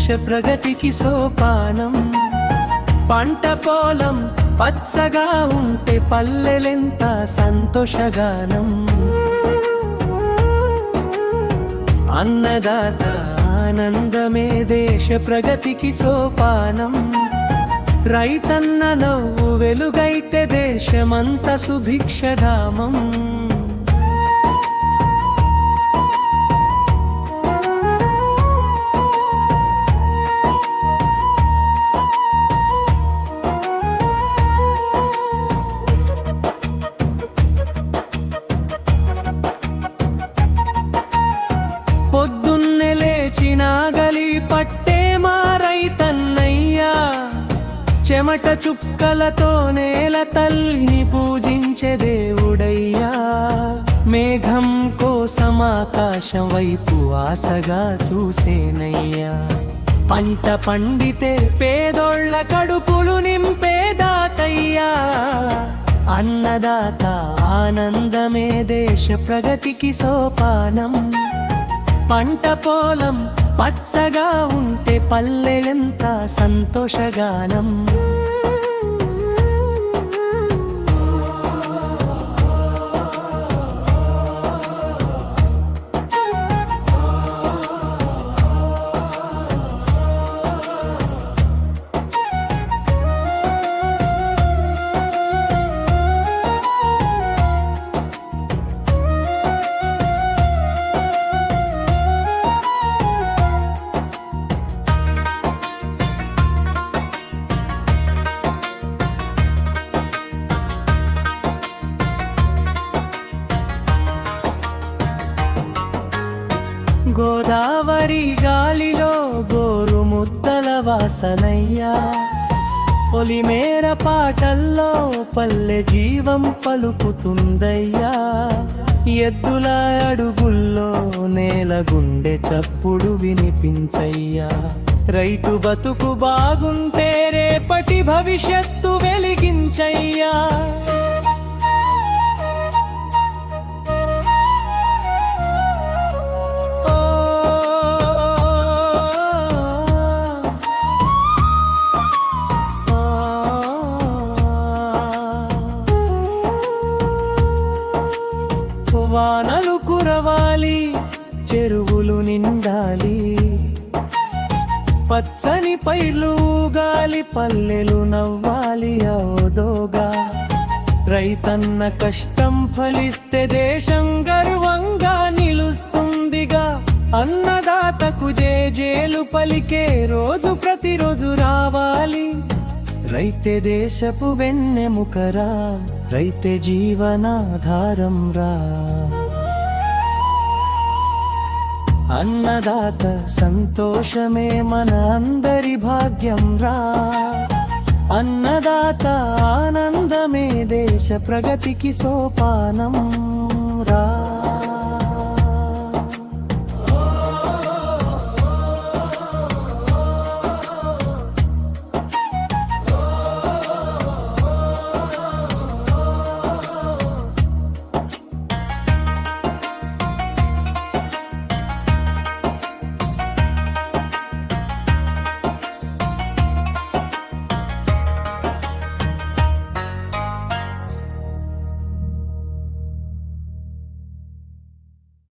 ప్రగతికి సోపానం. పంట పొలం పచ్చగా ఉంటే పల్లెలెంత సంతోషగానం. అన్నదాత ఆనందమే దేశ ప్రగతికి సోపానం. రైతన్న నవ్వు వెలుగైతే దేశమంత సుభిక్షధామం. పొద్దున్నే లేచినా గలి పట్టే మా రైతన్నయ్యా. చెమట చుక్కలతో నేల తల్లిని పూజించే దేవుడయ్యా. మేఘం కోసం ఆకాశం వైపు ఆశగా చూసేనయ్యా. పంట పండితే పేదోళ్ళ కడుపులు నింపేదాతయ్యా. అన్నదాత ఆనందమే దేశ ప్రగతికి సోపానం. పంట పొలం పచ్చగా ఉంటే పల్లెలెంత సంతోషగానం. గోదావరి గాలిలో గోరు ముద్దల వాసనయ్యా. పొలిమేర పాటల్లో పల్లె జీవం పలుకుతుందయ్యా. ఎద్దుల అడుగుల్లో నేల గుండె చప్పుడు వినిపించయ్యా. రైతు బతుకు బాగుంటే రేపటి భవిష్యత్తు వెలిగించయ్యా. వానలు కురవాలి, చెరువులు నిండాలి, పచ్చని పైర్లు ఊగాలి, పల్లెలు నవ్వాలి అవదోగా. రైతన్న కష్టం ఫలిస్తే దేశం గర్వంగా నిలుస్తుందిగా. అన్నదాతకు జేజేలు పలికే రోజు ప్రతిరోజు రావాలి. రైతే దేశపు వెన్నెముకరా, రైతే జీవనాధారం రా. అన్నదాత సంతోషమే మన అందరి భాగ్యం రా. అన్నదాత ఆనందమే దేశ ప్రగతికి సోపానం రా.